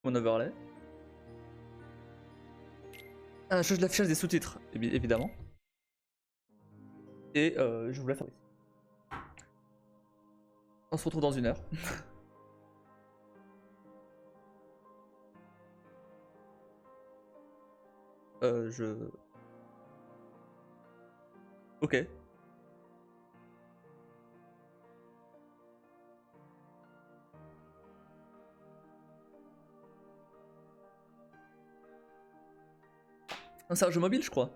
Mon overlay. Un change l'affichage des sous-titres, évidemment. Et je vous la faire ici. On se retrouve dans 1 heure. Je... Ok. C'est un jeu mobile, je crois.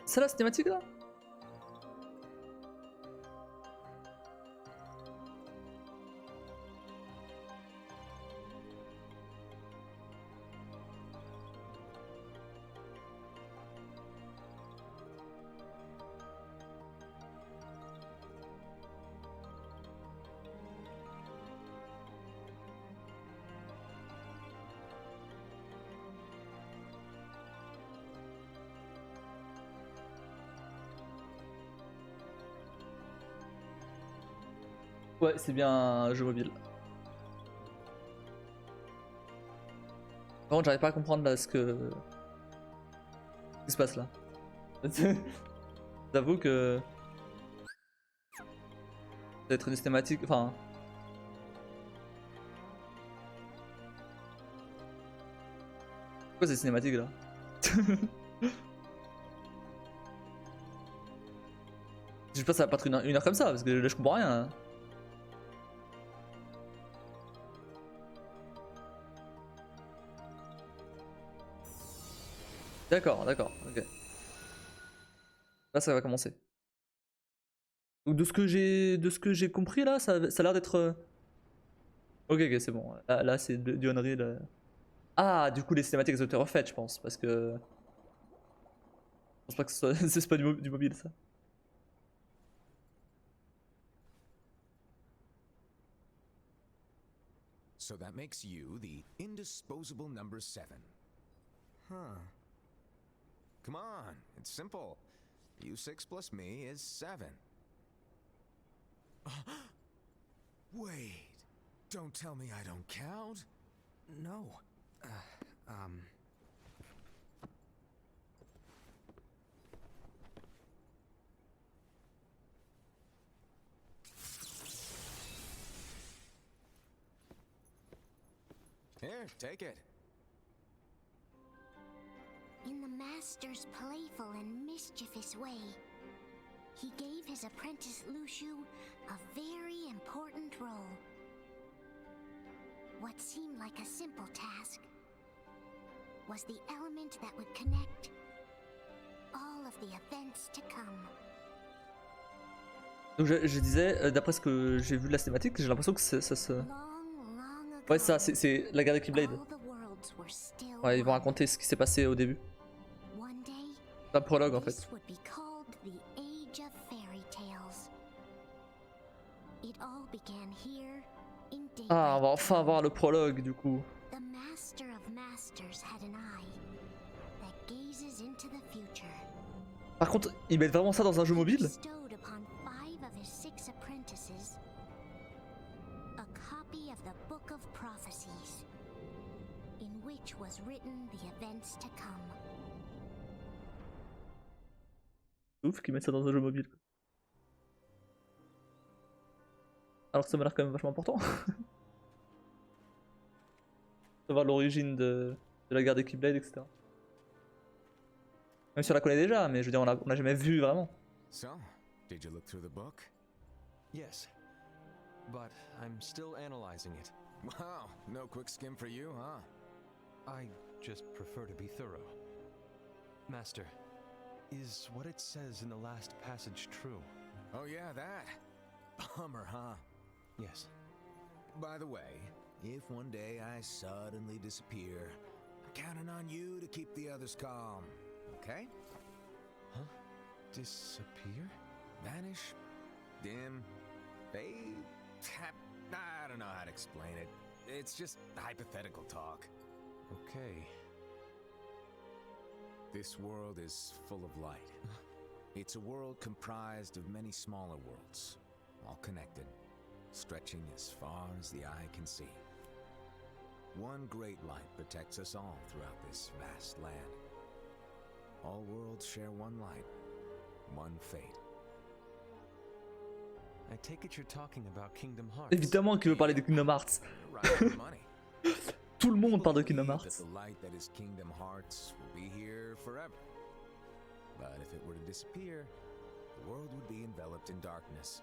C'est la cinématique là? Ouais, c'est bien un jeu mobile. Par contre, j'arrive pas à comprendre là ce qui se passe là. J'avoue que... Ça va être une cinématique... Enfin... Pourquoi c'est cinématique là? Je sais pas, ça va pas être 1 heure comme ça, parce que là je comprends rien. Hein. D'accord, d'accord, ok. Là ça va commencer. Donc de ce que j'ai compris là, ça a l'air d'être... Ok, ok, c'est bon. Là c'est du Unreal. Ah, du coup les cinématiques elles ont été refaites, je pense, parce que... Je pense pas que c'est pas du mobile ça. So that makes you the indisposable number 7. Huh. Come on, it's simple. U6 plus me is 7. Wait, don't tell me I don't count. No. Here, take it. In the master's playful and mischievous way, he gave his apprentice Luciu a very important role. What seemed like a simple task was the element that would connect all of the events to come. Donc je disais, d'après ce que j'ai vu de la cinématique, j'ai l'impression que ça se... Ouais, ça, c'est la guerre des Keyblade. Ouais, ils vont raconter ce qui s'est passé au début. C'est un prologue en fait. Ah, on va enfin voir le prologue du coup. Par contre, ils mettent vraiment ça dans un jeu mobile? C'est ouf qu'ils mettent ça dans un jeu mobile. Alors que ça m'a l'air quand même vachement important. Savoir l'origine de la guerre des Keyblade, etc. Même si on la connaît déjà, mais je veux dire, on l'a jamais vu vraiment. So, did you look through the book? Yes, but I'm still analyzing it. Wow, no quick skim for you, huh? I just prefer to be thorough. Master, is what it says in the last passage true? Oh yeah, that. Bummer, huh? Yes. By the way, if one day I suddenly disappear, I'm counting on you to keep the others calm, okay? Huh? Disappear? Vanish, dim, fade. I don't know how to explain it. It's just hypothetical talk. Okay. This world is full of light. It's a world comprised of many smaller worlds, all connected, stretching as far as the eye can see. One great light protects us all throughout this vast land. All worlds share one light, one fate. I take it you're talking about Kingdom Hearts. Évidemment qu'il veut parler de Kingdom Hearts. Right on the money. Tout le monde parle de People Kingdom believe Hearts. that the light that is Kingdom Hearts will be here forever. But if it were to disappear, the world would be enveloped in darkness.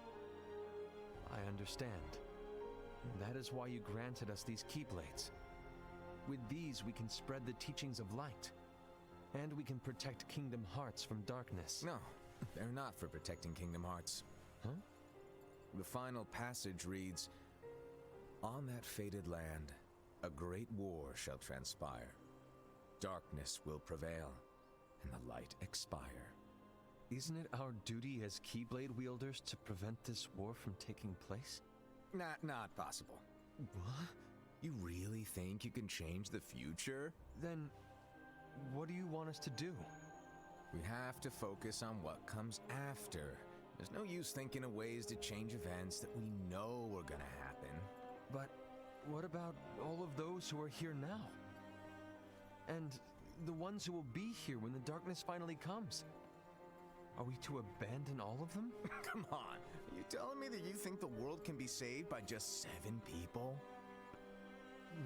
I understand. That is why you granted us these Keyblades. With these, we can spread the teachings of light. And we can protect Kingdom Hearts from darkness. No, they're not for protecting Kingdom Hearts. Huh? The final passage reads, "On that fated land, a great war shall transpire. Darkness will prevail, and the light expire." Isn't it our duty as Keyblade wielders to prevent this war from taking place? Not possible. What? You really think you can change the future? Then, what do you want us to do? We have to focus on what comes after. There's no use thinking of ways to change events that we know are gonna happen. But what about all of those who are here now? And the ones who will be here when the darkness finally comes? Are we to abandon all of them? Come on, are you telling me that you think the world can be saved by just 7 people?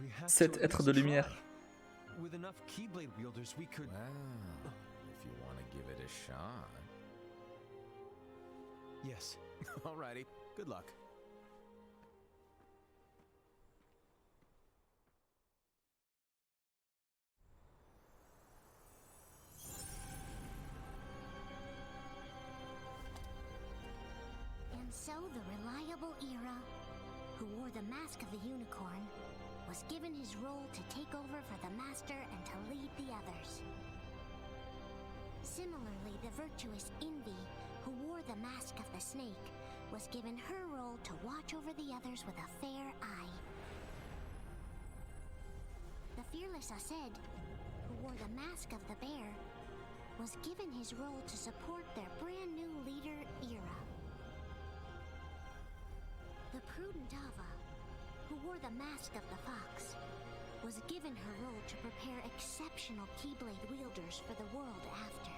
We have Sept to at êtres least de lumière. try. With enough Keyblade wielders, we could... Well, if you want to give it a shot. Yes. Alrighty, good luck. And so the reliable Era, who wore the mask of the unicorn, was given his role to take over for the Master and to lead the others. Similarly, the virtuous Envy, who wore the mask of the snake, was given her role to watch over the others with a fair eye. The fearless Aced, who wore the mask of the bear, was given his role to support their brand new leader, Era. The prudent Ava, who wore the mask of the fox, was given her role to prepare exceptional Keyblade wielders for the world after.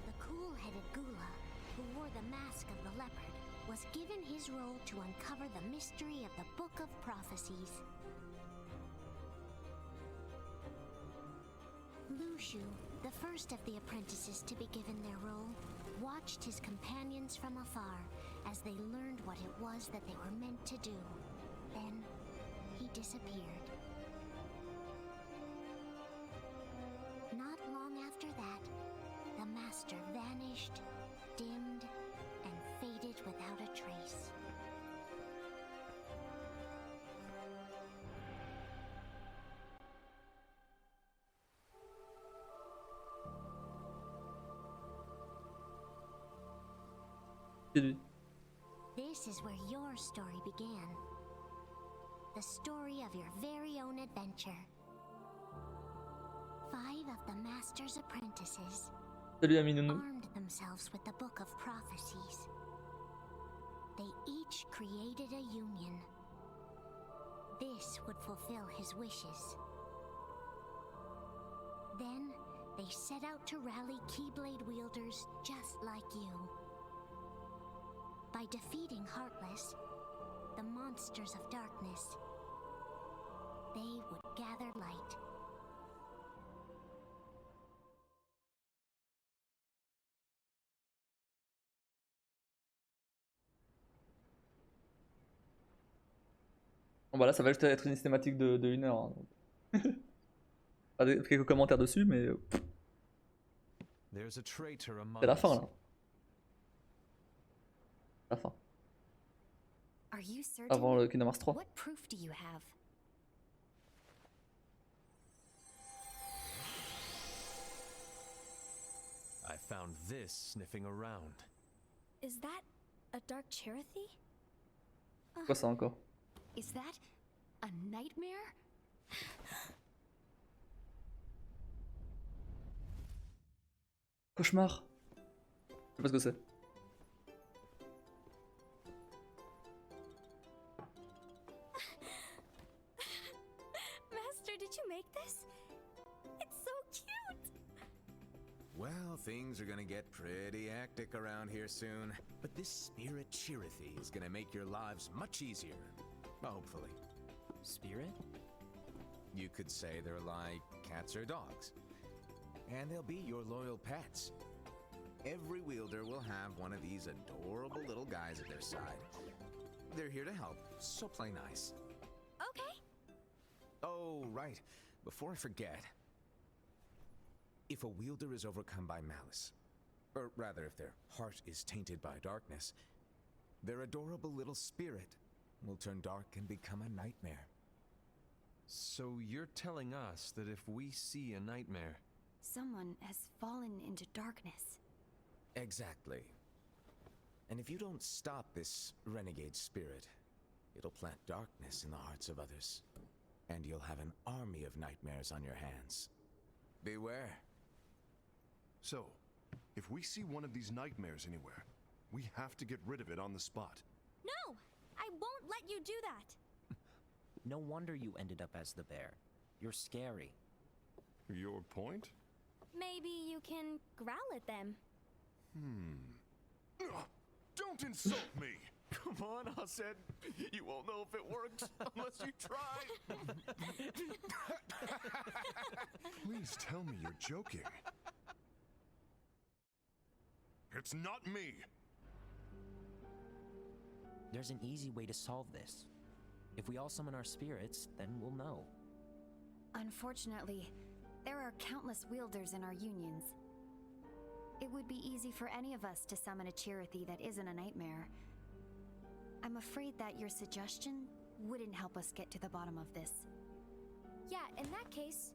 The cool-headed Gula, who wore the mask of the leopard, was given his role to uncover the mystery of the Book of Prophecies. Lushu, the first of the apprentices to be given their role, watched his companions from afar as they learned what it was that they were meant to do. Then, he disappeared. Not long after that, the Master vanished, dimmed, and faded without a trace. C'est lui. This is where your story began. The story of your very own adventure. 5 of the Master's apprentices Salut Aminounou. armed themselves with the Book of Prophecies. They each created a union. This would fulfill his wishes. Then, they set out to rally Keyblade wielders just like you. By defeating Heartless, the monsters of darkness, they would gather light. Bon, bah là, ça va juste être une cinématique de 1 heure. Hein. Pas quelques commentaires dessus, mais There's a traitor among c'est la us. fin là. La fin. Are you certain? Avant le Kingdom Hearts 3. What proof do you have? I found this sniffing around. Is that a dark Cherothy? Quoi ça encore? Is that a nightmare? Cauchemar. Je sais pas ce que c'est. Master, did you make this? It's so cute! Well, things are gonna get pretty hectic around here soon. But this spirit Chirithy is gonna make your lives much easier. Hopefully. Spirit? You could say they're like cats or dogs. And they'll be your loyal pets. Every wielder will have one of these adorable little guys at their side. They're here to help, so play nice. Okay. Oh, right. Before I forget. If a wielder is overcome by malice, or rather if their heart is tainted by darkness, their adorable little spirit will turn dark and become a nightmare. So you're telling us that if we see a nightmare, Someone has fallen into darkness. Exactly. And if you don't stop this renegade spirit, it'll plant darkness in the hearts of others. And you'll have an army of nightmares on your hands. Beware. So, if we see one of these nightmares anywhere, we have to get rid of it on the spot. No! I won't let you do that! No wonder you ended up as the bear. You're scary. Your point? Maybe you can growl at them. Don't insult me! come on, Hassan. You won't know if it works unless you try. Please tell me you're joking. It's not me! There's an easy way to solve this. If we all summon our spirits, then we'll know. Unfortunately, there are countless wielders in our unions. It would be easy for any of us to summon a Chirithy that isn't a nightmare. I'm afraid that your suggestion wouldn't help us get to the bottom of this. Yeah, in that case,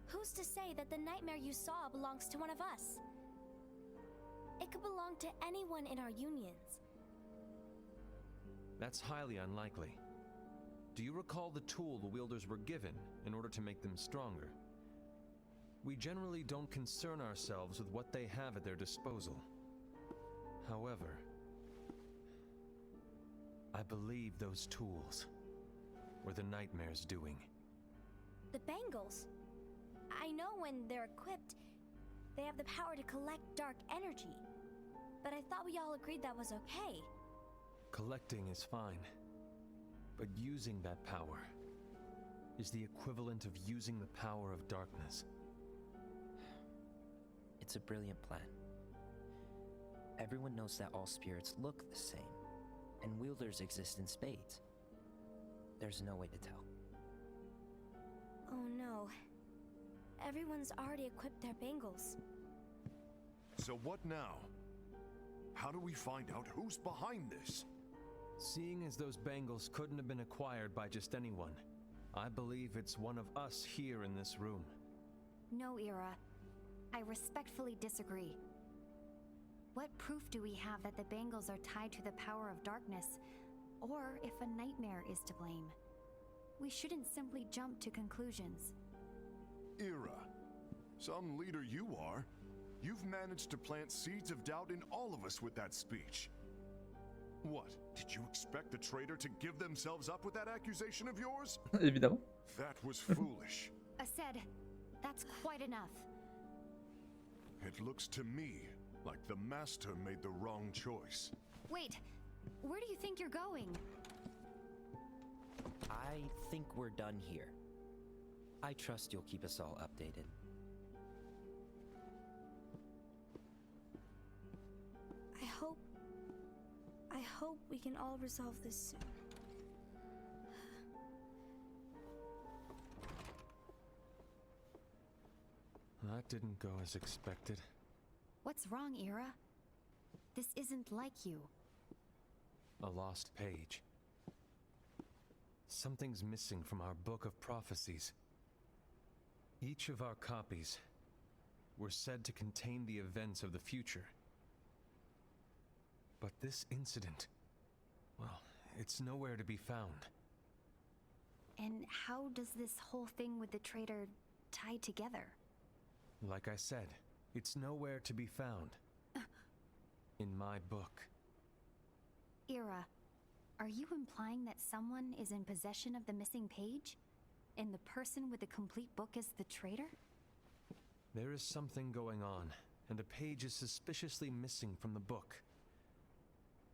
who's to say that the nightmare you saw belongs to one of us? It could belong to anyone in our unions. That's highly unlikely. Do you recall the tool the wielders were given in order to make them stronger? We generally don't concern ourselves with what they have at their disposal. However, I believe those tools were the nightmare's doing. The bangles. I know when they're equipped, they have the power to collect dark energy. But I thought we all agreed that was okay. Collecting is fine, but using that power is the equivalent of using the power of darkness. It's a brilliant plan. Everyone knows that all spirits look the same, and wielders exist in spades. There's no way to tell. Oh no. Everyone's already equipped their bangles. So what now? How do we find out who's behind this? Seeing as those bangles couldn't have been acquired by just anyone, I believe it's one of us here in this room. No, Ira. I respectfully disagree. What proof do we have that the bangles are tied to the power of darkness, or if a nightmare is to blame? We shouldn't simply jump to conclusions. Ira, some leader you are. You've managed to plant seeds of doubt in all of us with that speech. What, did you expect the traitor to give themselves up with that accusation of yours? Évidemment. That was foolish. Ased, that's quite enough. It looks to me like the Master made the wrong choice. Wait, where do you think you're going? I think we're done here. I trust you'll keep us all updated. I hope we can all resolve this soon. That didn't go as expected. What's wrong, Ira? This isn't like you. A lost page. Something's missing from our book of prophecies. Each of our copies were said to contain the events of the future. But this incident, well, it's nowhere to be found. And how does this whole thing with the traitor tie together? Like I said, it's nowhere to be found. In my book. Ira, are you implying that someone is in possession of the missing page? And the person with the complete book is the traitor? There is something going on, and a page is suspiciously missing from the book.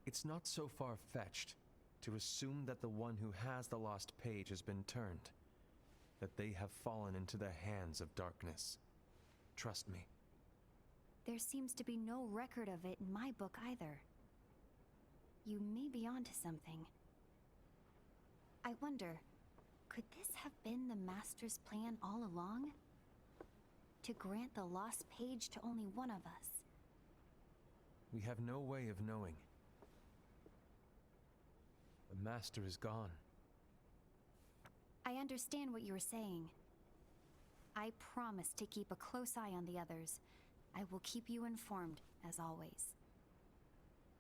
It's not so far-fetched to assume that the one who has the lost page has been turned, that they have fallen into the hands of darkness. Trust me. There seems to be no record of it in my book either. You may be onto something. I wonder, could this have been the Master's plan all along? To grant the lost page to only one of us? We have no way of knowing. The Master is gone. I understand what you're saying. I promise to keep a close eye on the others. I will keep you informed, as always.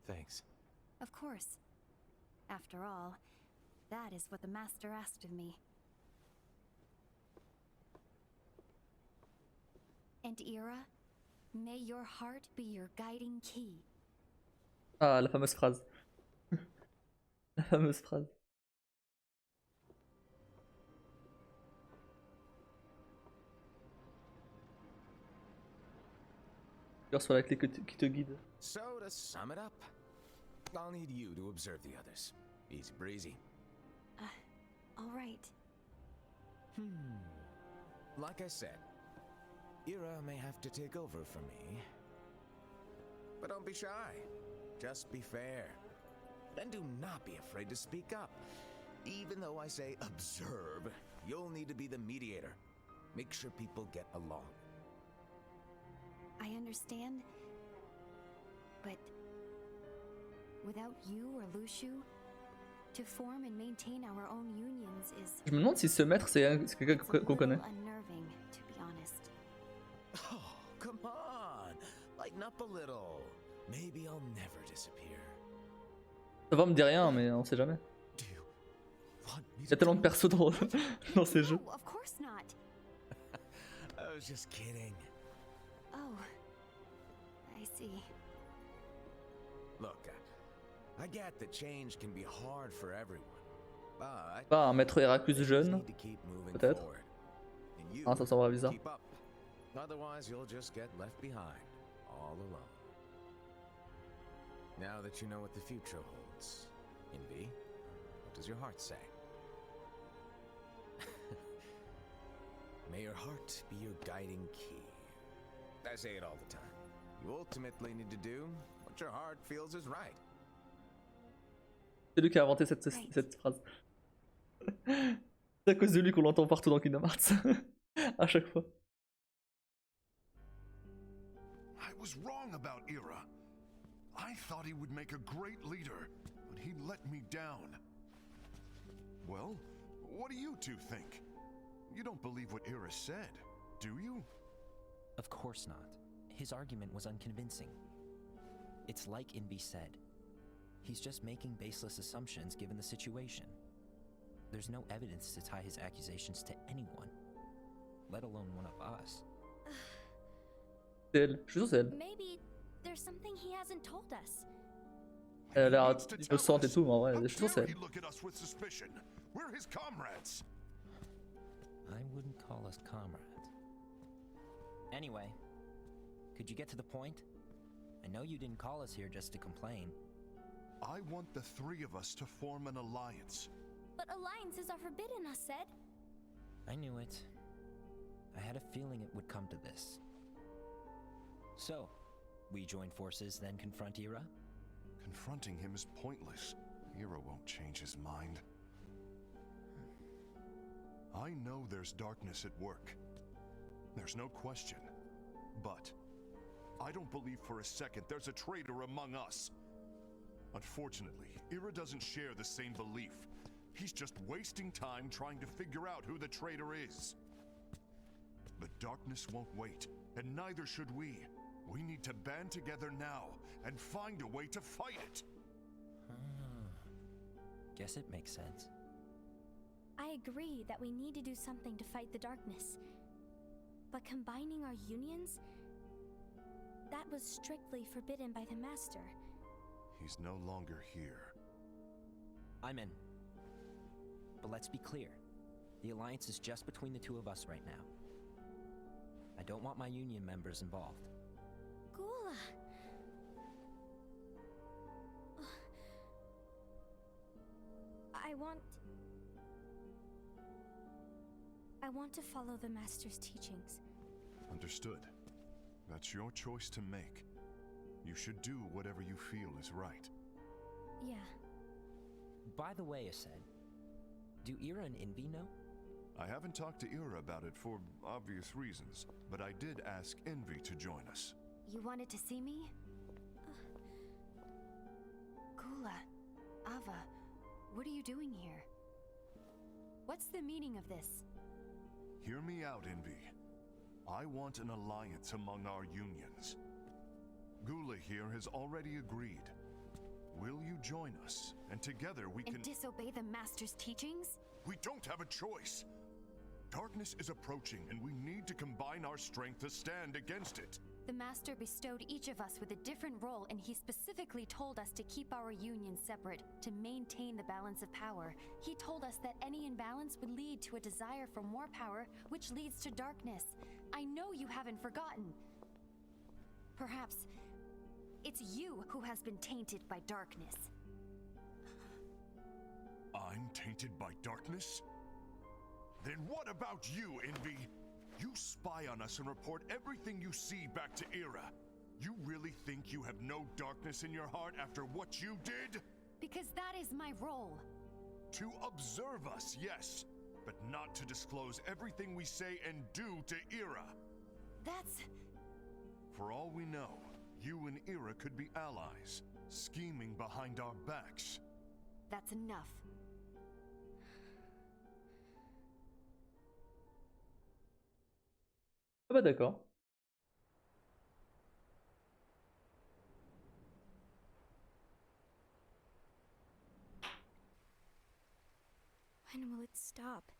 Thanks. Of course. After all, that is what the Master asked of me. And Ira, may your heart be your guiding key. Ah, la fameuse phrase. La fameuse phrase. Sur la clé qui te guide. So, to sum it up, I'll need you to observe the others. Easy breezy. All right. Like I said, Ira may have to take over for me. But don't be shy. Just be fair. And do not be afraid to speak up. Even though I say observe, you'll need to be the mediator. Make sure people get along. I understand. But without you or Lushu, to form and maintain our own unions is Je me demande si ce maître c'est quelqu'un it's a qu'on connaît. little unnerving, to be honest. Oh, come on. Lighten up a little. Maybe I'll never disappear. Ça va me dire rien, mais on sait jamais. Do you want me Il y a tellement de persos dans ces jeux. No, of course not. I was just kidding. Oh, I see. Look, I get that change can be hard for everyone, but Pas un maître Héraclus we just jeune. need to keep moving peut-être. forward. And you Ah, ça semble bizarre. keep up. Otherwise, you'll just get left behind, all alone. Now that you know what the future holds, Envy, what does your heart say? May your heart be your guiding key. I say it all the time. You ultimately need to do what your heart feels is right. C'est lui qui a inventé cette phrase. C'est à cause de lui qu'on l'entend partout dans Kingdom Hearts. À chaque fois. I was wrong about Ira. I thought he would make a great leader, but he let me down. Well, what do you two think? You don't believe what Ira said, do you? Of course not. His argument was unconvincing. It's like Envy said. He's just making baseless assumptions given the situation. There's no evidence to tie his accusations to anyone, let alone one of us. C'est elle. Je suis sûr que c'est elle. Maybe there's something he hasn't told us. Elle a l'air Needs to tell innocente et us. tout, mais en vrai, How je suis sûr que c'est dare he elle. look at us with suspicion? We're his comrades. I wouldn't call us comrades. Anyway, could you get to the point? I know you didn't call us here just to complain. I want the three of us to form an alliance. But alliances are forbidden, us said. I knew it. I had a feeling it would come to this. So, we join forces, then confront Ira? Confronting him is pointless. Ira won't change his mind. I know there's darkness at work. There's no question. But I don't believe for a second there's a traitor among us. Unfortunately, Ira doesn't share the same belief. He's just wasting time trying to figure out who the traitor is. The darkness won't wait, and neither should we. We need to band together now and find a way to fight it. Guess it makes sense. I agree that we need to do something to fight the darkness. But combining our unions? That was strictly forbidden by the Master. He's no longer here. I'm in. But let's be clear. The alliance is just between the two of us right now. I don't want my union members involved. Gula! I want to follow the Master's teachings. Understood. That's your choice to make. You should do whatever you feel is right. Yeah. By the way, Ased, do Ira and Envy know? I haven't talked to Ira about it for obvious reasons, but I did ask Envy to join us. You wanted to see me? Gula, Ava, what are you doing here? What's the meaning of this? Hear me out, Envy. I want an alliance among our unions. Gula here has already agreed. Will you join us? And together we can... And disobey the Master's teachings? We don't have a choice. Darkness is approaching, and we need to combine our strength to stand against it. The Master bestowed each of us with a different role, and he specifically told us to keep our unions separate, to maintain the balance of power. He told us that any imbalance would lead to a desire for more power, which leads to darkness. I know you haven't forgotten. Perhaps it's you who has been tainted by darkness. I'm tainted by darkness? Then what about you, Envy? You spy on us and report everything you see back to Ira. You really think you have no darkness in your heart after what you did? Because that is my role. To observe us, yes, but not to disclose everything we say and do to Ira. That's... For all we know, you and Ira could be allies, scheming behind our backs. That's enough. Ah bah d'accord. When will it stop?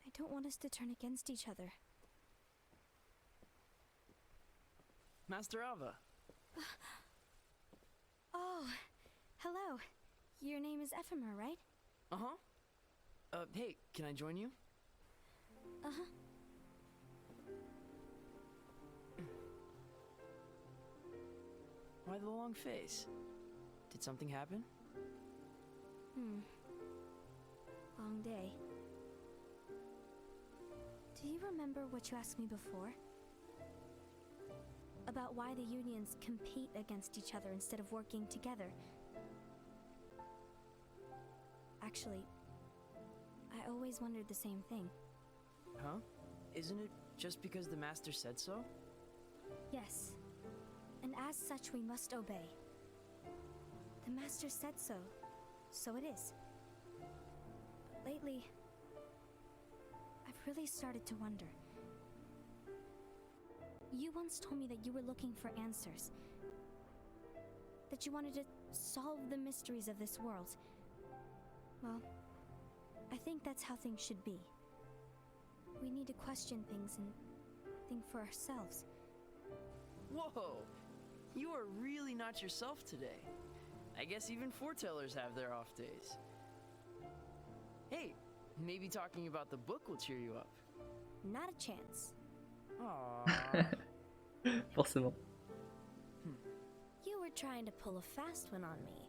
I don't want us to turn against each other. Master Ava. Oh, hello. Your name is Ephemer, right? Uh-huh. Hey, can I join you? Uh-huh. Why the long face? Did something happen? Long day. Do you remember what you asked me before? About why the unions compete against each other instead of working together. Actually, I always wondered the same thing. Huh? Isn't it just because the Master said so? Yes. And as such, we must obey. The Master said so, so it is. But lately, I've really started to wonder. You once told me that you were looking for answers. That you wanted to solve the mysteries of this world. Well, I think that's how things should be. We need to question things and think for ourselves. Whoa! You are really not yourself today. I guess even foretellers have their off days. Hey, maybe talking about the book will cheer you up. Not a chance. Aww. Forcément. You were trying to pull a fast one on me,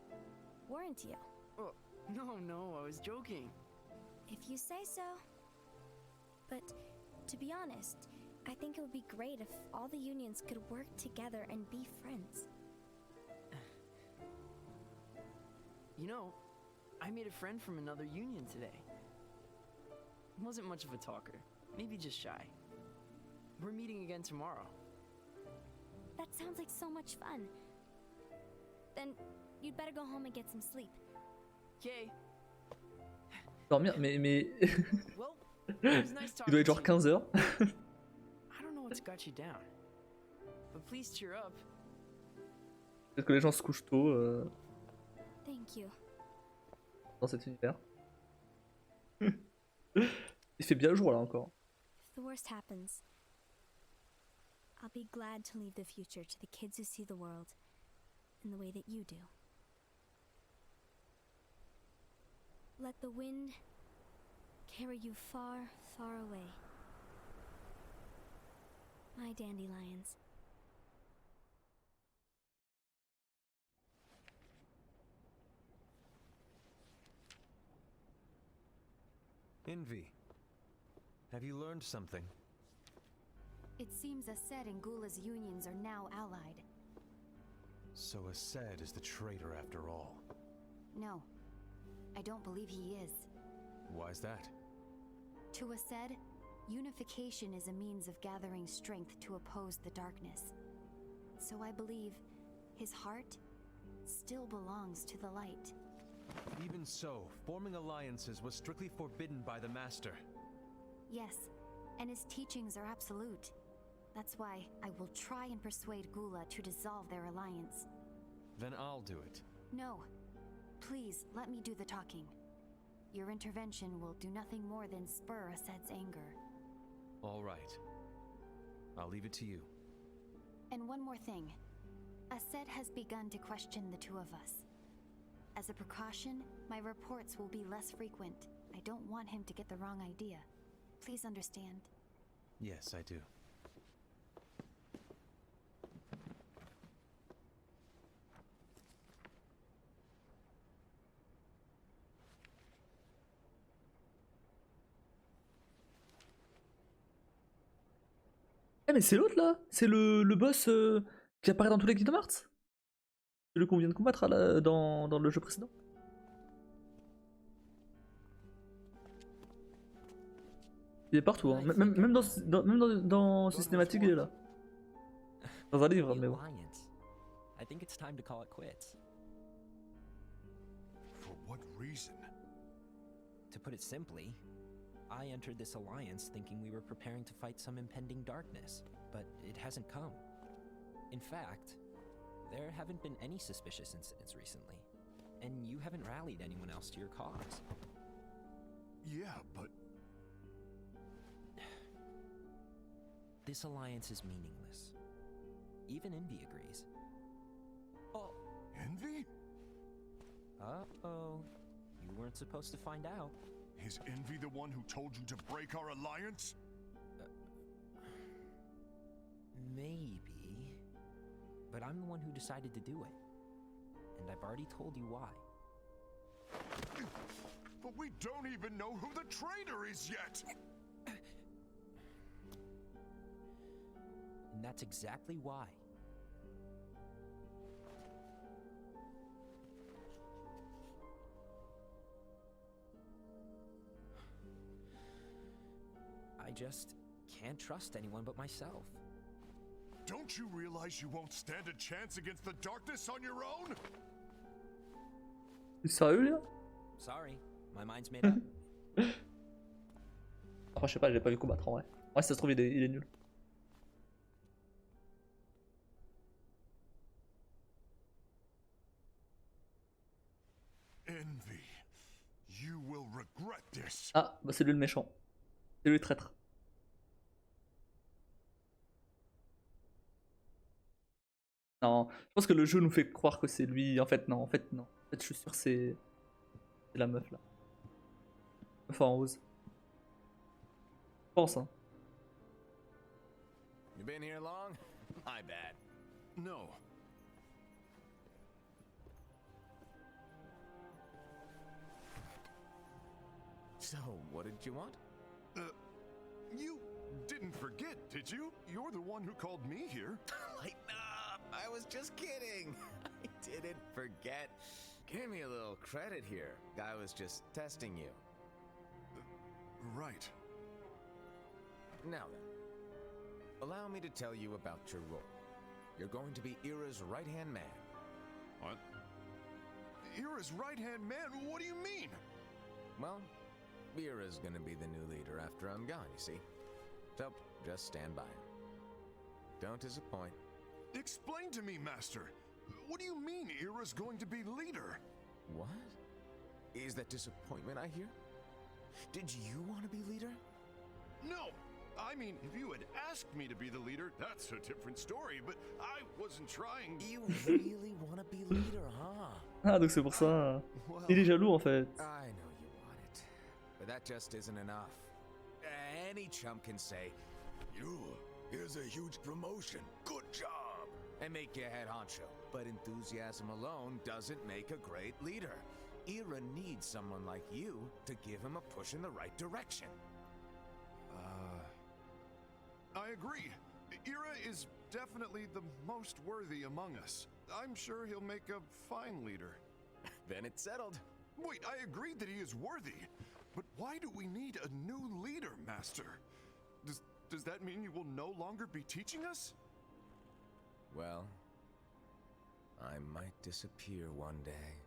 weren't you? Oh, no, I was joking. If you say so. But to be honest, I think it would be great if all the unions could work together and be friends. You know, I made a friend from another union today. Wasn't much of a talker, maybe just shy. We're meeting again tomorrow. That sounds like so much fun. Then you'd better go home and get some sleep. Okay. Dormir, mais... Well, it was nice Il doit talking être genre to you. 15 heures. I don't know what's got you down, but please cheer up. Peut-être que les gens se couchent tôt Thank you. dans cet univers. Il fait bien jour là encore. If the worst happens, I'll be glad to leave the future to the kids who see the world in the way that you do. Let the wind carry you far, far away. My dandelions. Envy, have you learned something? It seems Ased and Gula's unions are now allied. So Ased is the traitor after all. No, I don't believe he is. Why's that? To Ased, unification is a means of gathering strength to oppose the darkness. So I believe his heart still belongs to the light. Even so, forming alliances was strictly forbidden by the Master. Yes, and his teachings are absolute. That's why I will try and persuade Gula to dissolve their alliance. Then I'll do it. No. Please, let me do the talking. Your intervention will do nothing more than spur Ased's anger. All right. I'll leave it to you. And one more thing. Ased has begun to question the two of us. As a precaution, my reports will be less frequent. I don't want him to get the wrong idea. Please understand. Yes, I do. Eh mais c'est l'autre là. C'est le boss qui apparaît dans tous les Kingdom Hearts. C'est le qu'on vient de combattre dans le jeu précédent. Il est partout, hein. Même dans ce cinématique, il est là. Dans un livre, The mais bon. Alliance. I think it's time to call it quits. For what reason? To put it simply, I entered this alliance thinking we were preparing to fight some impending darkness, but it hasn't come. In fact, there haven't been any suspicious incidents recently, and you haven't rallied anyone else to your cause. Yeah, but This alliance is meaningless. Even Envy agrees. Oh, Envy? uh-oh. You weren't supposed to find out. Is Envy the one who told you to break our alliance? Maybe. But I'm the one who decided to do it. And I've already told you why. But we don't even know who the traitor is yet! And that's exactly why. I just can't trust anyone but myself. Don't you realize you won't stand a chance against the darkness on your own? T'es sérieux, là? Sorry, my mind's made up. Après, je sais pas, je l'ai pas vu combattre en vrai. Ouais, si ça se trouve, il est nul. Envy, you will regret this. Ah, bah c'est lui le méchant. C'est lui le traître. Non, je pense que le jeu nous fait croire que c'est lui. En fait, non. En fait, je suis sûr que c'est la meuf là. Meuf en rose. Je pense, hein. You been here long? My bad. No. So, what did you want? You didn't forget, did you? You're the one who called me here. Lighten up! I was just kidding. I didn't forget. Give me a little credit here. I was just testing you. Right. Now then, allow me to tell you about your role. You're going to be Ira's right-hand man. What? Ira's right-hand man? What do you mean? Well, Ira's gonna be the new leader after I'm gone, you see. So, just stand by him. Don't disappoint. Explain to me, Master. What do you mean Ira's going to be leader? What? Is that disappointment I hear? Did you want to be leader? No! I mean, if you had asked me to be the leader, that's a different story, but I wasn't trying. You really want to be leader, huh? Ah, donc c'est pour ça. Il est jaloux en fait. I know you want it, but that just isn't enough. Any chump can say, here's a huge promotion, good job, and make you head honcho. But enthusiasm alone doesn't make a great leader. Ira needs someone like you to give him a push in the right direction. I agree. Ira is definitely the most worthy among us. I'm sure he'll make a fine leader. Then it's settled. Wait, I agreed that he is worthy. But why do we need a new leader, Master? Does that mean you will no longer be teaching us? Well, I might disappear one day.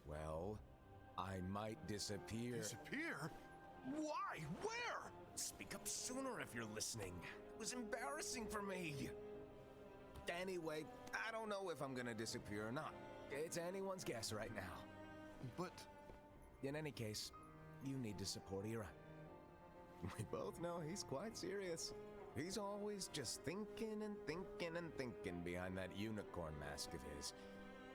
Well, I might disappear. Disappear? Why? Where? Speak up sooner if you're listening. It was embarrassing for me. Anyway, I don't know if I'm gonna disappear or not. It's anyone's guess right now. But... In any case, you need to support Ira. We both know he's quite serious. He's always just thinking and thinking and thinking behind that unicorn mask of his.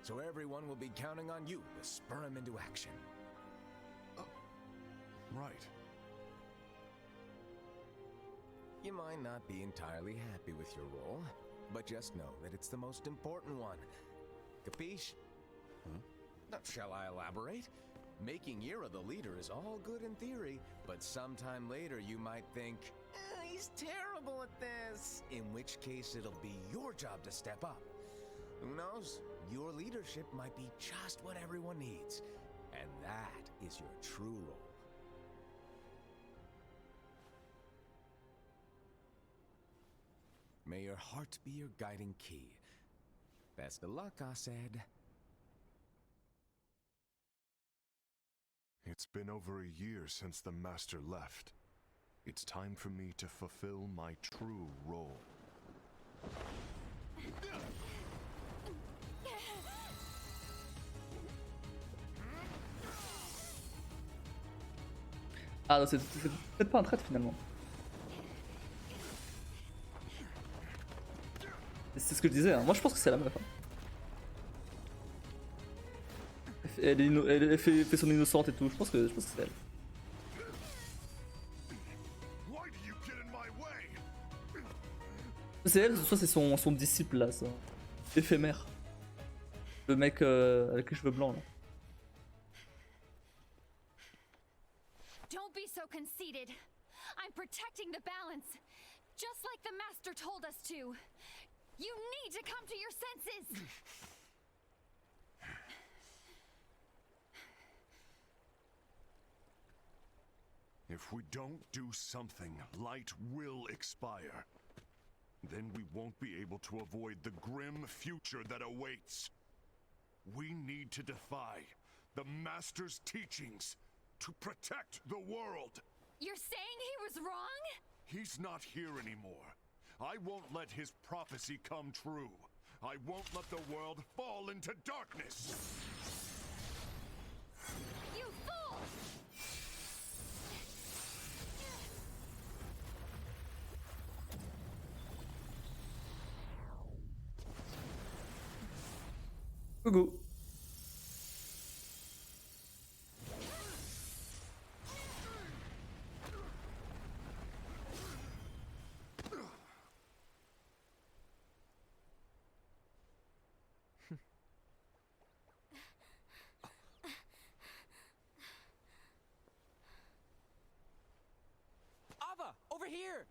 So everyone will be counting on you to spur him into action. Right. You might not be entirely happy with your role, but just know that it's the most important one. Capiche? Shall I elaborate? Making Ira the leader is all good in theory, but sometime later you might think, he's terrible at this. In which case it'll be your job to step up. Who knows? Your leadership might be just what everyone needs. And that is your true role. May your heart be your guiding key. Best of luck, Asaid. It's been over a year since the Master left. It's time for me to fulfill my true role. Ah, c'est peut-être pas un traître finalement. C'est ce que je disais, hein. Moi je pense que c'est la meuf. Hein. Elle fait son innocente et tout, je pense que c'est elle. C'est elle, soit c'est son disciple là, ça. Éphémère. Le mec avec les cheveux blancs là. Don't be so conceited. I'm protecting the balance, just like the Master told us to. You need to come to your senses. If we don't do something, light will expire. Then we won't be able to avoid the grim future that awaits. We need to defy the Master's teachings to protect the world. You're saying he was wrong? He's not here anymore. I won't let his prophecy come true. I won't let the world fall into darkness. You fool! Coucou. Ava, over here!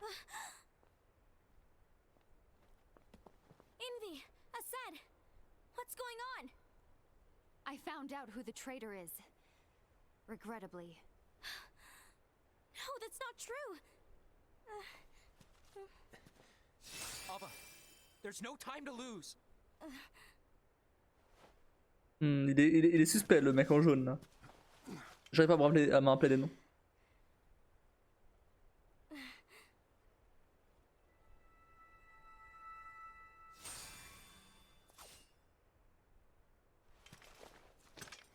Envy! Asad! What's going on? I found out who the traitor is. Regrettably. No, That's not true. Ava, there's no time to lose. Il est suspect le mec en jaune là. J'arrive pas à me rappeler les noms.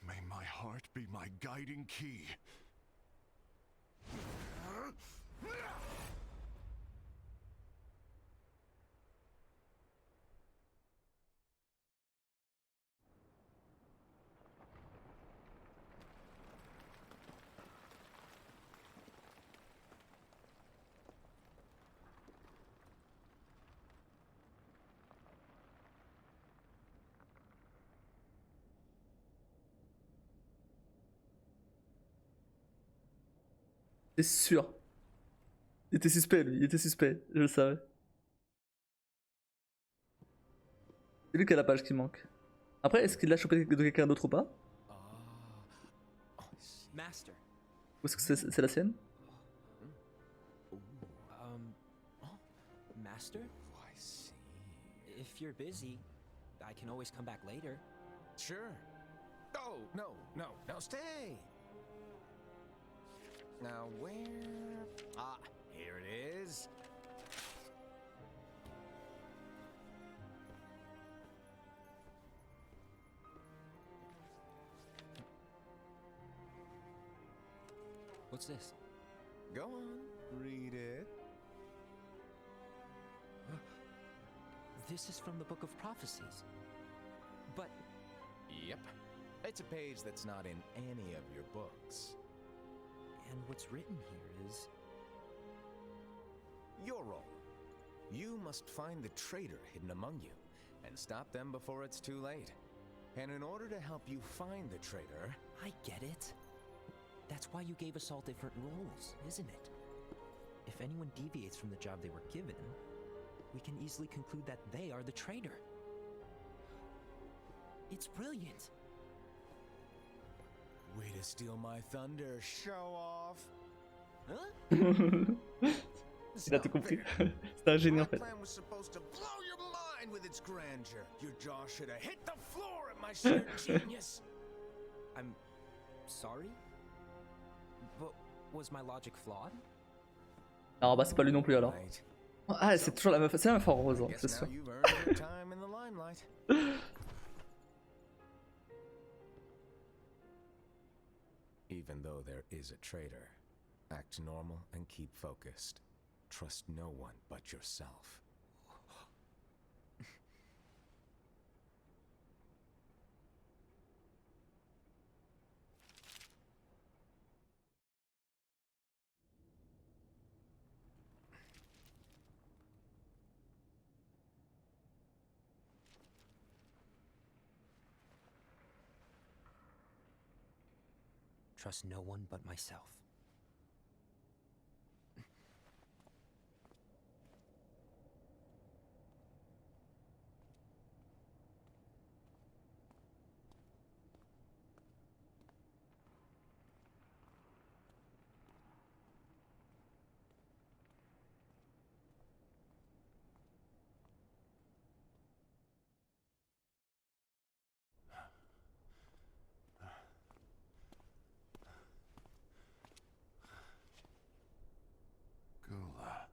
May my heart be my guiding key. C'est sûr. Il était suspect lui, il était suspect, je le savais. C'est lui qui a la page qui manque. Après, est-ce qu'il l'a chopé de quelqu'un d'autre ou pas? Master. Ou est-ce que c'est la sienne? Master? I see. If you're busy, I can always come back later. Sure. Oh, no, stay. Now where? Ah, here it is. What's this? Go on, read it. This is from the Book of Prophecies. But Yep. It's a page that's not in any of your books. and what's written here is Your role. You must find the traitor hidden among you and stop them before it's too late. And in order to help you find the traitor, I get it. That's why you gave us all different roles, isn't it? If anyone deviates from the job they were given, we can easily conclude that they are the traitor. It's brilliant. way to steal my thunder, show off. Huh? Il a tout compris. C'est un génie en My fait. plan was supposed to blow your mind with its grandeur. Your jaw should have hit the floor at my sheer genius. I'm sorry? But was my logic flawed? Alors bah c'est pas lui non plus alors. Right. Ah c'est toujours la meuf, c'est la meuf en rose, hein, Guess c'est now sûr. you've earned your time in the limelight. Even though there is a traitor, act normal and keep focused. Trust no one but yourself. Trust no one but myself. Gula.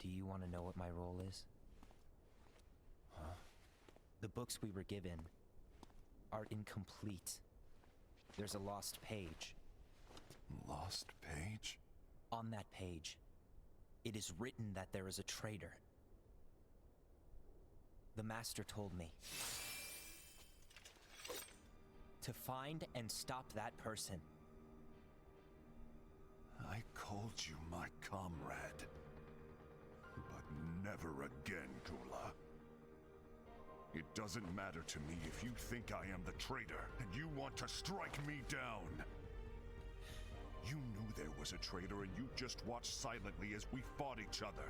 Do you want to know what my role is? Huh? The books we were given are incomplete. There's a lost page. Lost page? On that page, it is written that there is a traitor. The Master told me to find and stop that person. I called you my comrade. But never again, Gula. It doesn't matter to me if you think I am the traitor and you want to strike me down. You knew there was a traitor and you just watched silently as we fought each other.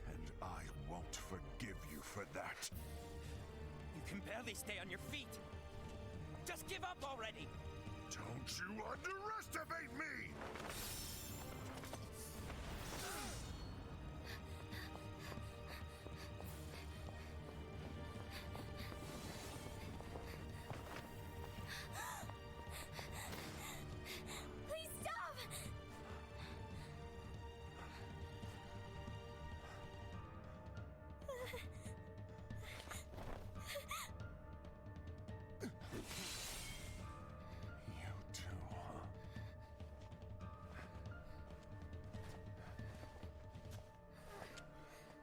And I won't forgive you for that. You can barely stay on your feet. Just give up already. Don't you underestimate me! Please stop! You too, huh?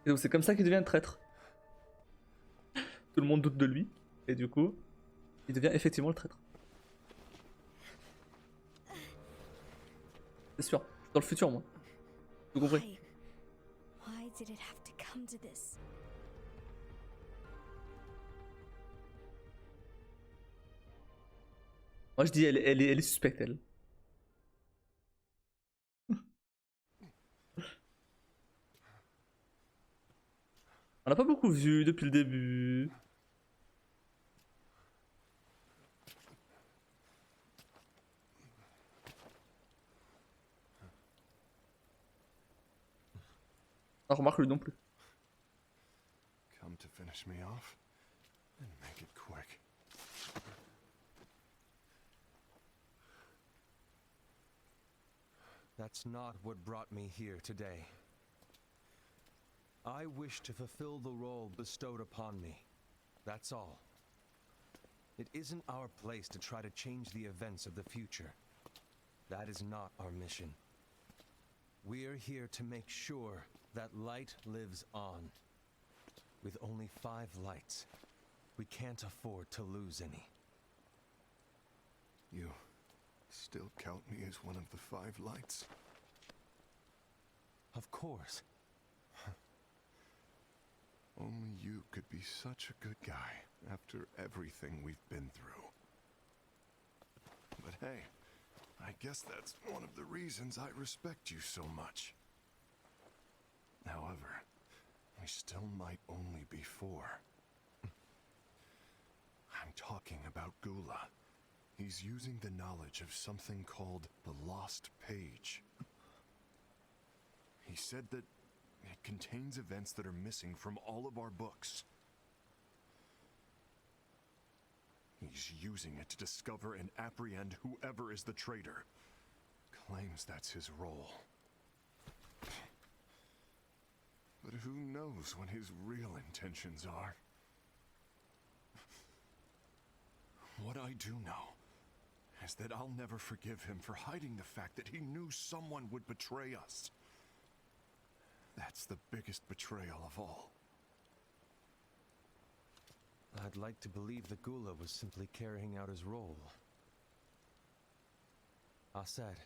Et donc c'est comme ça qu'il devient un traître. Tout le monde doute de lui, et du coup, il devient effectivement le traître. C'est sûr, dans le futur, moi. Tout compris. Why did it have to come to this? Moi je dis, elle est suspecte, elle. On l'a pas beaucoup vu depuis le début. Ah, remarque lui non plus. Come to finish me off? And make it quick. That's not what brought me here today. I wish to fulfill the role bestowed upon me. That's all. It isn't our place to try to change the events of the future. That is not our mission. We are here to make sure that light lives on. With only 5 lights, we can't afford to lose any. You still count me as one of the 5 lights? Of course. Only you could be such a good guy after everything we've been through. But hey, I guess that's one of the reasons I respect you so much. However, we still might only be 4. I'm talking about Gula. He's using the knowledge of something called the Lost Page. He said that it contains events that are missing from all of our books. He's using it to discover and apprehend whoever is the traitor. Claims that's his role. But who knows what his real intentions are? What I do know is that I'll never forgive him for hiding the fact that he knew someone would betray us. That's the biggest betrayal of all. I'd like to believe that Gula was simply carrying out his role. Assad,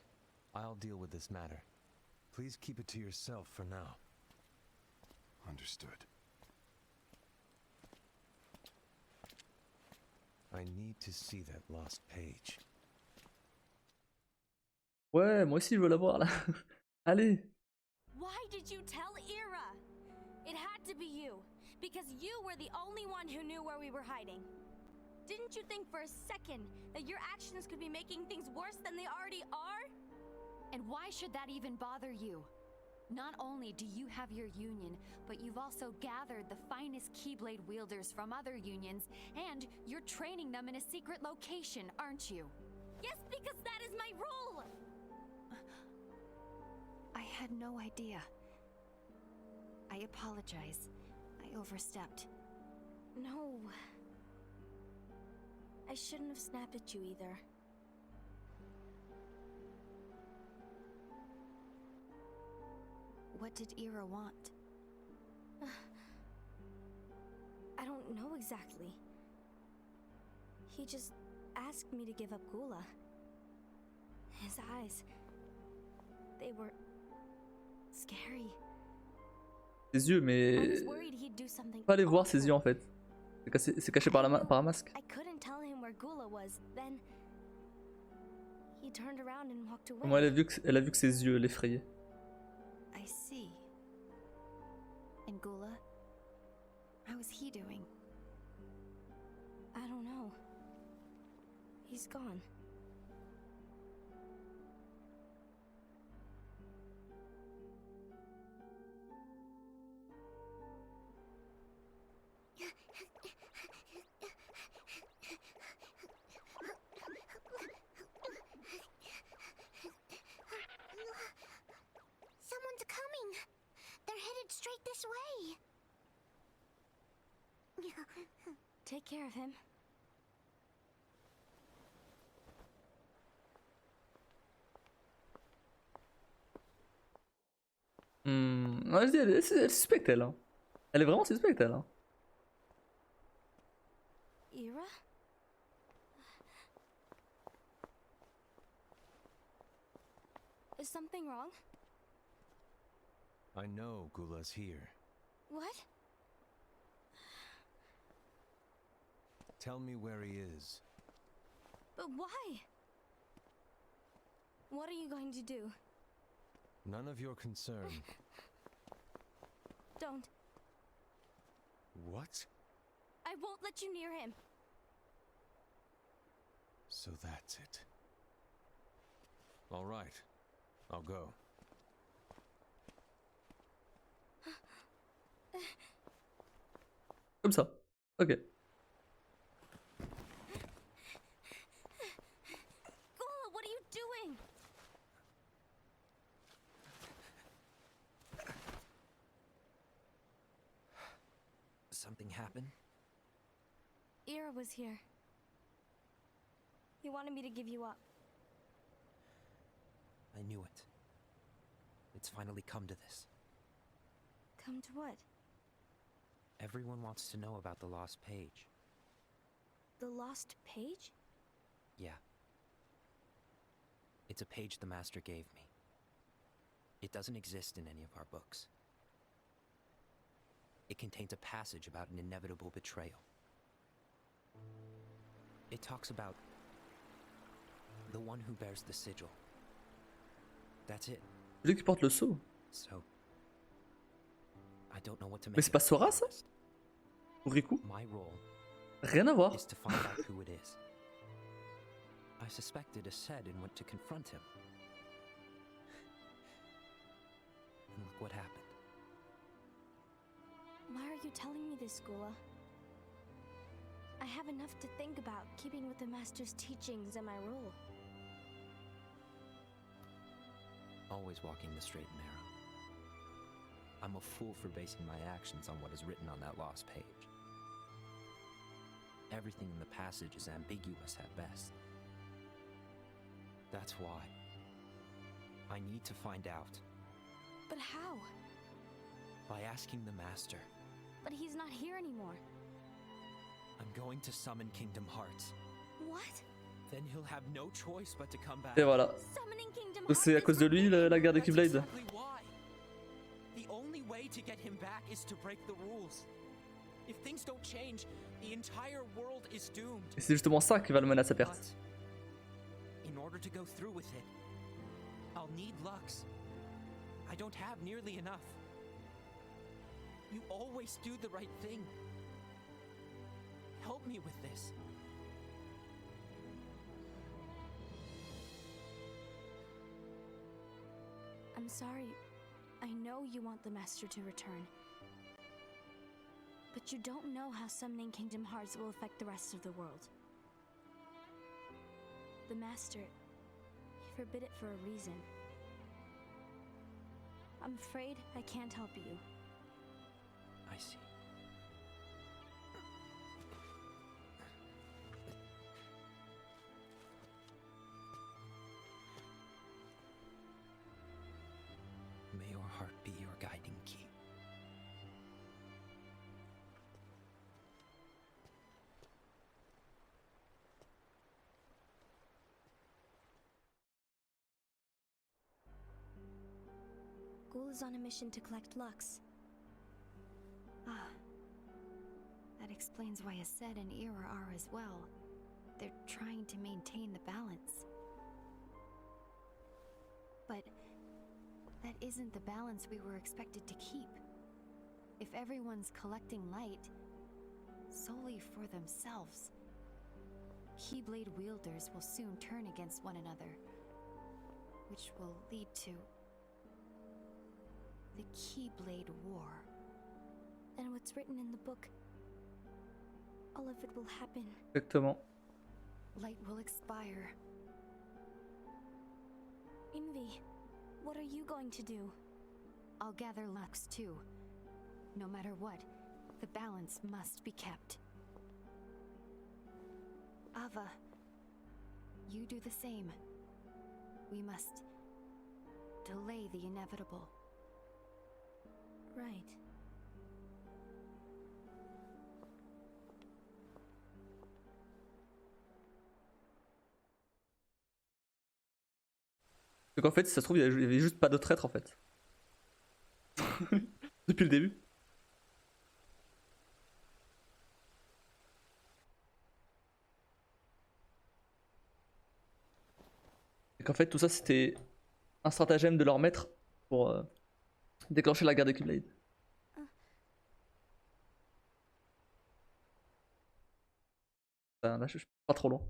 I'll deal with this matter. Please keep it to yourself for now. Understood. I need to see that lost page. Ouais, moi aussi je veux la voir là. Allez. Why did you tell Ira? It had to be you, because you were the only one who knew where we were hiding. Didn't you think for a second that your actions could be making things worse than they already are? And why should that even bother you? Not only do you have your union, but you've also gathered the finest Keyblade wielders from other unions, and you're training them in a secret location, aren't you? Yes, because that is my role! I had no idea. I apologize. I overstepped. No. I shouldn't have snapped at you either. What did Ira want? I don't know exactly. He just asked me to give up Gula. His eyes, they were scary. Ses yeux, I mais. was worried he'd do something Pas aller voir ses awful. yeux en fait. C'est caché par, par un masque. I couldn't tell him where Gula was. Then he turned around and walked away. Moi, elle a vu que ses yeux l'effrayaient. I see. And Gula? How is he doing? I don't know. He's gone. Someone's coming. They're headed straight this way. Take care of him. Ouais, je dis, elle est suspecte, elle. Hein. Elle est vraiment suspecte, elle. Hein. Ira? Is something wrong? I know Gula's here. What? Tell me where he is. But why? What are you going to do? None of your concern. Don't. What? I won't let you near him. So that's it. All right. I'll go. Comme ça. Ok. Gula, what are you doing? Something happened? Ira was here. He wanted me to give you up. I knew it. It's finally come to this. Come to what? Everyone wants to know about the lost page. The lost page? Yeah. It's a page the Master gave me. It doesn't exist in any of our books. It contains a passage about an inevitable betrayal. It talks about the one who bears the sigil. That's it. Celui qui porte le sceau. So, I don't know what to make. Mais c'est pas Sora, ça? Ou Riku? My role Rien à voir. is to find out who it is. I suspected a Sed and went to confront him. And look what happened. Why are you telling me this, Gula? I have enough to think about, keeping with the Master's teachings and my role. Always walking the straight and narrow. I'm a fool for basing my actions on what is written on that lost page. Everything in the passage is ambiguous at best. That's why I need to find out. But how? By asking the Master. But he's not here anymore. I'm going to summon Kingdom Hearts. What? Then he'll have no choice but to come back. Et voilà. Summoning Kingdom Donc c'est à cause de lui la guerre des That's Keyblades. exactly why. The only way to get him back is to break the rules. If things don't change, the entire world is doomed. Et c'est justement ça qui va le mener à sa perte. But in order to go through with it, I'll need Lux. I don't have nearly enough. You always do the right thing. Help me with this. I'm sorry. I know you want the Master to return. But you don't know how summoning Kingdom Hearts will affect the rest of the world. The Master, he forbid it for a reason. I'm afraid I can't help you. I see. May your heart be your guiding key. Ghoul is on a mission to collect Lux. Ah. That explains why Ased and Ira are as well. They're trying to maintain the balance. But that isn't the balance we were expected to keep. If everyone's collecting light solely for themselves, Keyblade wielders will soon turn against one another, which will lead to the Keyblade War. And what's written in the book, all of it will happen. Exactement. Light will expire. Envy, what are you going to do? I'll gather Lux too. No matter what, the balance must be kept. Ava, you do the same. We must delay the inevitable. Right. Donc en fait, si ça se trouve, il y avait juste pas de traître en fait. Depuis le début. Et qu'en fait, tout ça c'était un stratagème de leur maître pour déclencher la guerre des Keyblade. Là, je suis pas trop loin.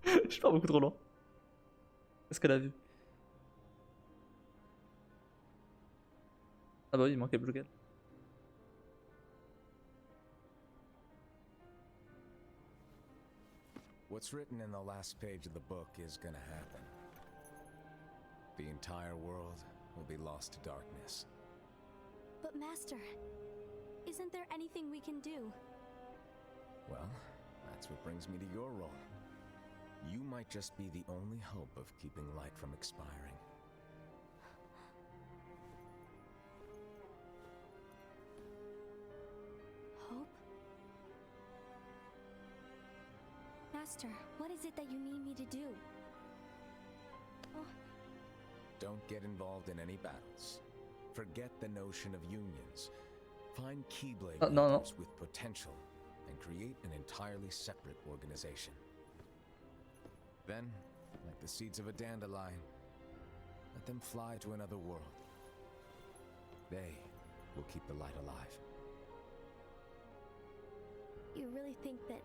Je suis pas beaucoup trop loin. Qu'est-ce qu'elle a vu? Ah bah oui, il manquait Blue. What's written in the last page of the book is gonna happen. The entire world will be lost to darkness. But Master, isn't there anything we can do? Well, that's what brings me to your role. You might just be the only hope of keeping light from expiring. Hope? Master, what is it that you need me to do? Oh. Don't get involved in any battles. Forget the notion of unions. Find Keyblade wielders with potential and create an entirely separate organization. Then, like the seeds of a dandelion, let them fly to another world. They will keep the light alive. You really think that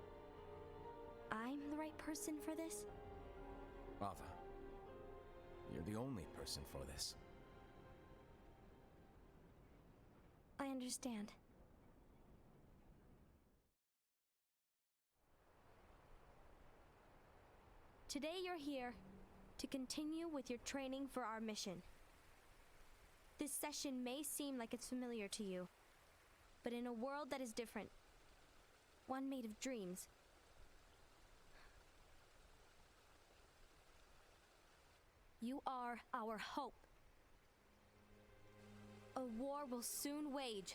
I'm the right person for this? Ava, you're the only person for this. I understand. Today you're here to continue with your training for our mission. This session may seem like it's familiar to you, but in a world that is different, one made of dreams, you are our hope. A war will soon wage.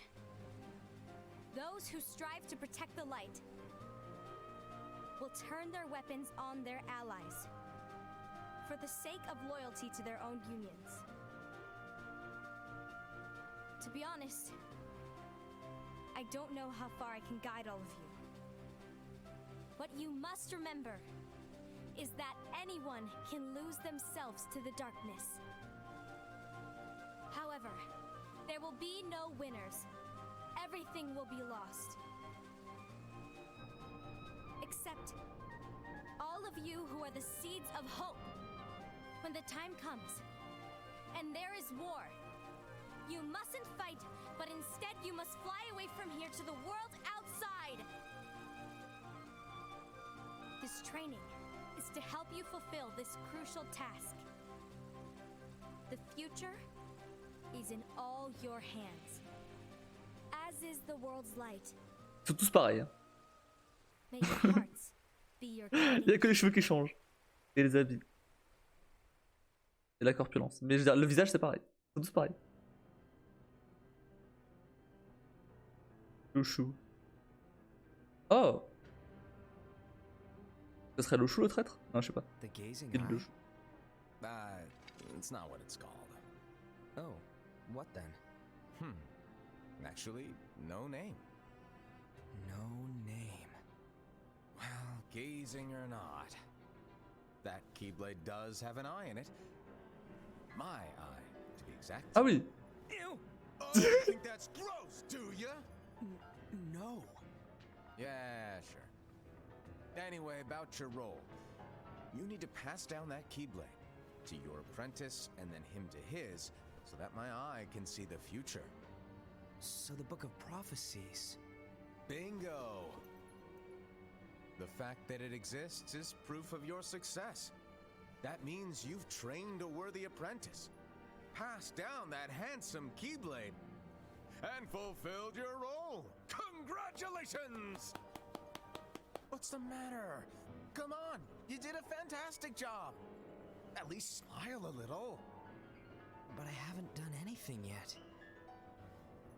Those who strive to protect the light will turn their weapons on their allies for the sake of loyalty to their own unions. To be honest, I don't know how far I can guide all of you. What you must remember is that anyone can lose themselves to the darkness. However, there will be no winners. Everything will be lost. Except all of you who are the seeds of hope. When the time comes, and there is war, you mustn't fight, but instead you must fly away from here to the world outside. This training is to help you fulfill this crucial task. The future is in all your hands, as is the world's light. Ils sont tous pareils. Hein. May your hearts be your Il y a que les cheveux qui changent. Et les habits. Et la corpulence. Mais je veux dire, le visage c'est pareil. Ils sont tous pareils. Le chou. Oh! Ce serait le chou le traître? Non, je sais pas. The gazing Il le eye? chou. It's not what it's called. Oh, what then? Actually, no name. No name. Well, gazing or not, that Keyblade does have an eye in it. My eye, to be exact. Ah oui! Ew! Oh, you think that's gross, do ya? No. Yeah, sure. Anyway, about your role. You need to pass down that Keyblade to your apprentice and then him to his, so that my eye can see the future. So the Book of Prophecies. Bingo! The fact that it exists is proof of your success. That means you've trained a worthy apprentice, passed down that handsome Keyblade, and fulfilled your role. Congratulations! What's the matter? Come on, you did a fantastic job. At least smile a little. But I haven't done anything yet.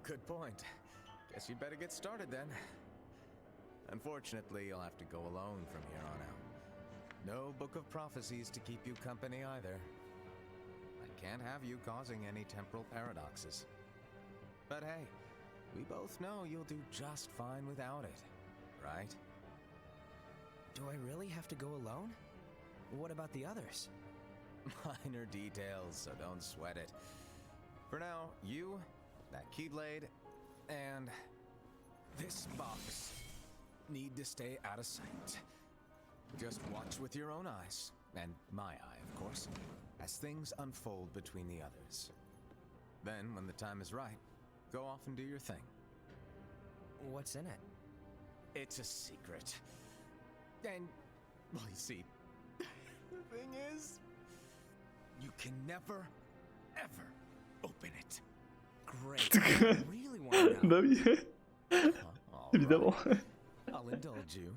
Good point. Guess you'd better get started then. Unfortunately, you'll have to go alone from here on out. No Book of Prophecies to keep you company either. I can't have you causing any temporal paradoxes. But hey, we both know you'll do just fine without it, right? Do I really have to go alone? What about the others? Minor details, so don't sweat it. For now, you, that Keyblade, and this box need to stay out of sight. Just watch with your own eyes, and my eye, of course, as things unfold between the others. Then, when the time is right, go off and do your thing. What's in it? It's a secret. And, well, you see, the thing is, you can never, ever open it. Great. I really want to know. Bah oui. All Évidemment. right. I'll indulge you.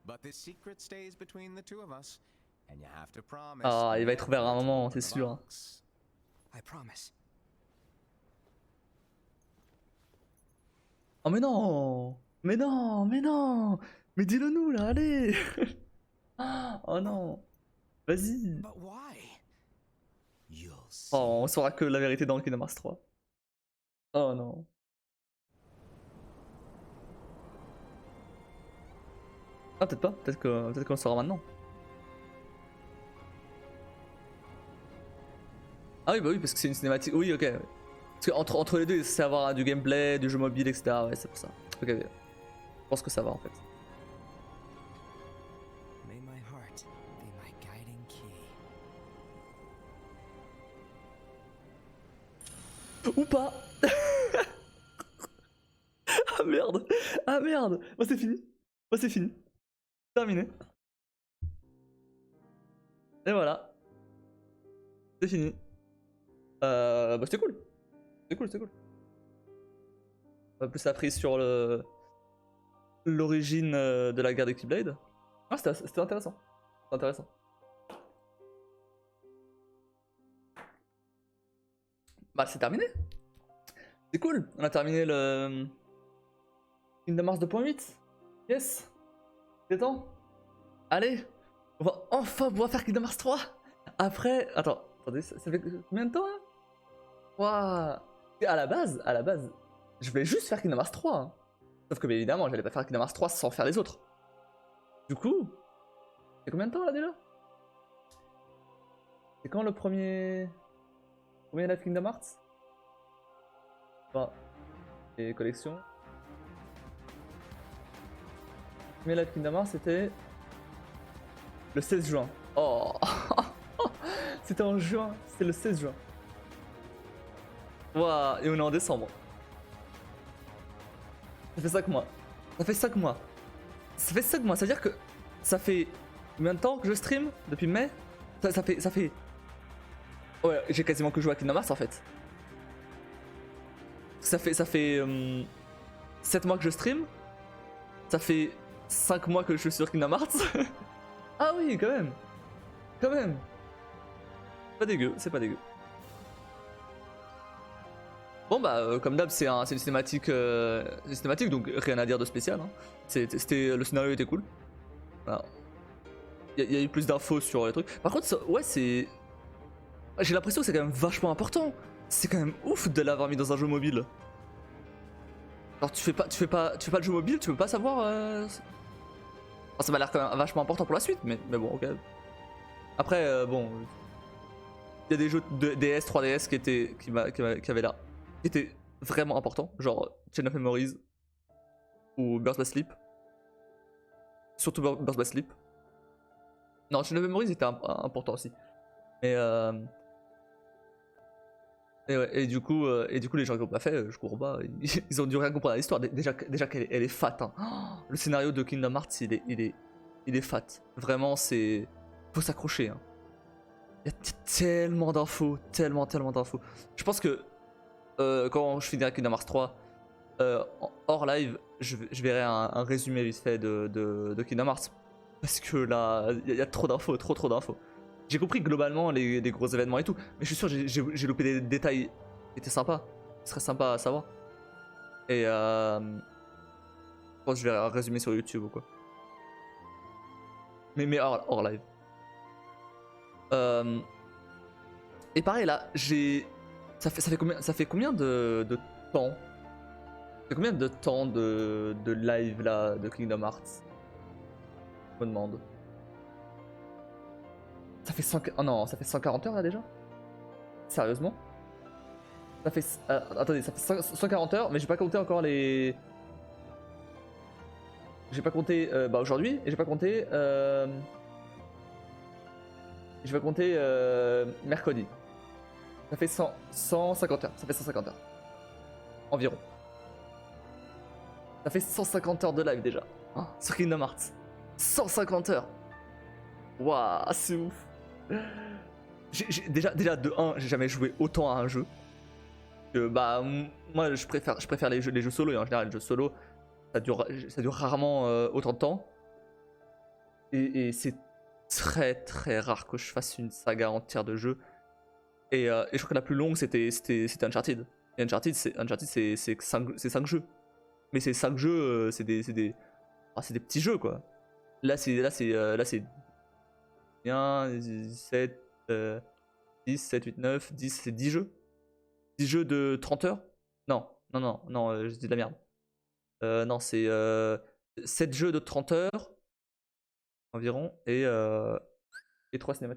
But this secret stays between the two of us, and you have to promise. Ah, il va être ouvert à un never to moment, open c'est the sûr. box. I promise. Oh mais non! Mais non! Mais non! Mais dis-le nous là, allez! Oh non! Vas-y! But why? You'll see. Oh, on saura que la vérité dans le Kingdom Hearts 3. Oh non. Ah, peut-être pas, peut-être qu'on le saura maintenant. Ah oui, bah oui, parce que c'est une cinématique. Oui, ok. Ouais. Parce que entre les deux, c'est avoir du gameplay, du jeu mobile, etc. Ouais, c'est pour ça. Ok, je pense que ça va en fait. May my heart be my guiding key. Ou pas. Ah merde. Ah merde. Moi c'est fini. Moi c'est fini. Terminé. Et voilà. C'est fini. Bah c'était cool. C'était cool, c'était cool. On a plus appris sur l'origine de la guerre des Keyblade. Ah c'était intéressant. C'était intéressant. Bah c'est terminé. C'est cool. On a terminé le Kingdom Hearts 2.8. Yes. C'est temps. Allez. On va enfin pouvoir faire Kingdom Hearts 3. Après. Attends. Attendez, ça fait combien de temps là? Waouh. À la base, je voulais juste faire Kingdom Hearts 3. Hein. Sauf que bien évidemment, j'allais pas faire Kingdom Hearts 3 sans faire les autres. Du coup, c'est combien de temps là déjà? C'est quand le premier live Kingdom Hearts? Enfin, les collections. Le premier live Kingdom Hearts c'était le 16 juin. Oh. C'était en juin, c'était le 16 juin. Waouh, et on est en décembre. Ça fait 5 mois. Ça fait 5 mois. Ça fait 5 mois, ça veut dire que ça fait combien de temps que je stream? Depuis mai? Ça fait... Ouais, j'ai quasiment que joué à Kingdom Hearts en fait. Ça fait 7 mois que je stream. Ça fait 5 mois que je suis sur Kingdom Hearts. Ah oui, quand même. Quand même. Pas dégueu, c'est pas dégueu. Bon bah comme d'hab c'est une cinématique, donc rien à dire de spécial. Hein. Le scénario était cool. Il y a eu plus d'infos sur les trucs. Par contre ouais c'est... J'ai l'impression que c'est quand même vachement important. C'est quand même ouf de l'avoir mis dans un jeu mobile. Alors tu fais pas le jeu mobile, tu peux pas savoir... Enfin, ça m'a l'air quand même vachement important pour la suite, mais bon ok. Après bon... Il y a des jeux de DS, 3DS qui avaient l'air... qui était vraiment important, genre Chain of Memories ou Birth by Sleep. Surtout Birth by Sleep. Non, Chain of Memories était important aussi. Mais et du coup, les gens qui n'ont pas fait, je cours pas, ils ont dû rien comprendre à l'histoire. Déjà qu'elle est fat. Hein. Oh, le scénario de Kingdom Hearts, il est fat. Vraiment, faut s'accrocher. Hein. Il y a tellement d'infos, tellement d'infos. Je pense que quand je finirai Kingdom Hearts 3, hors live, je verrai un résumé vite fait de Kingdom Hearts. Parce que là, il y a trop d'infos, trop d'infos. J'ai compris globalement les gros événements et tout, mais je suis sûr j'ai loupé des détails qui étaient sympas, qui seraient sympas à savoir. Et je pense que je vais un résumé sur YouTube ou quoi. Mais hors live. Et pareil là, ça fait combien de temps? Ça fait combien de temps de live là de Kingdom Hearts? Je me demande. Ça fait 140 heures là déjà? Sérieusement? Ça fait. Attendez, ça fait 140 heures, mais j'ai pas compté encore les. J'ai pas compté aujourd'hui, et j'ai pas compté. Je vais compter mercredi. Ça fait 150 heures. Ça fait 150 heures. Environ. Ça fait 150 heures de live déjà. Oh, sur Kingdom Hearts. 150 heures. Waouh, c'est ouf. Déjà de 1, j'ai jamais joué autant à un jeu. Bah moi je préfère les jeux solo, et en général les jeux solo ça dure rarement autant de temps. Et c'est très rare que je fasse une saga entière de jeu. Et je crois que la plus longue c'était Uncharted. Et Uncharted c'est 5 jeux. Mais ces 5 jeux c'est des petits jeux quoi. Là c'est 1, 7, 10, 7, 8, 9, 10, c'est 10 jeux. 10 jeux de 30 heures? Non, je dis de la merde. Non, c'est 7 jeux de 30 heures environ et 3 cinématiques.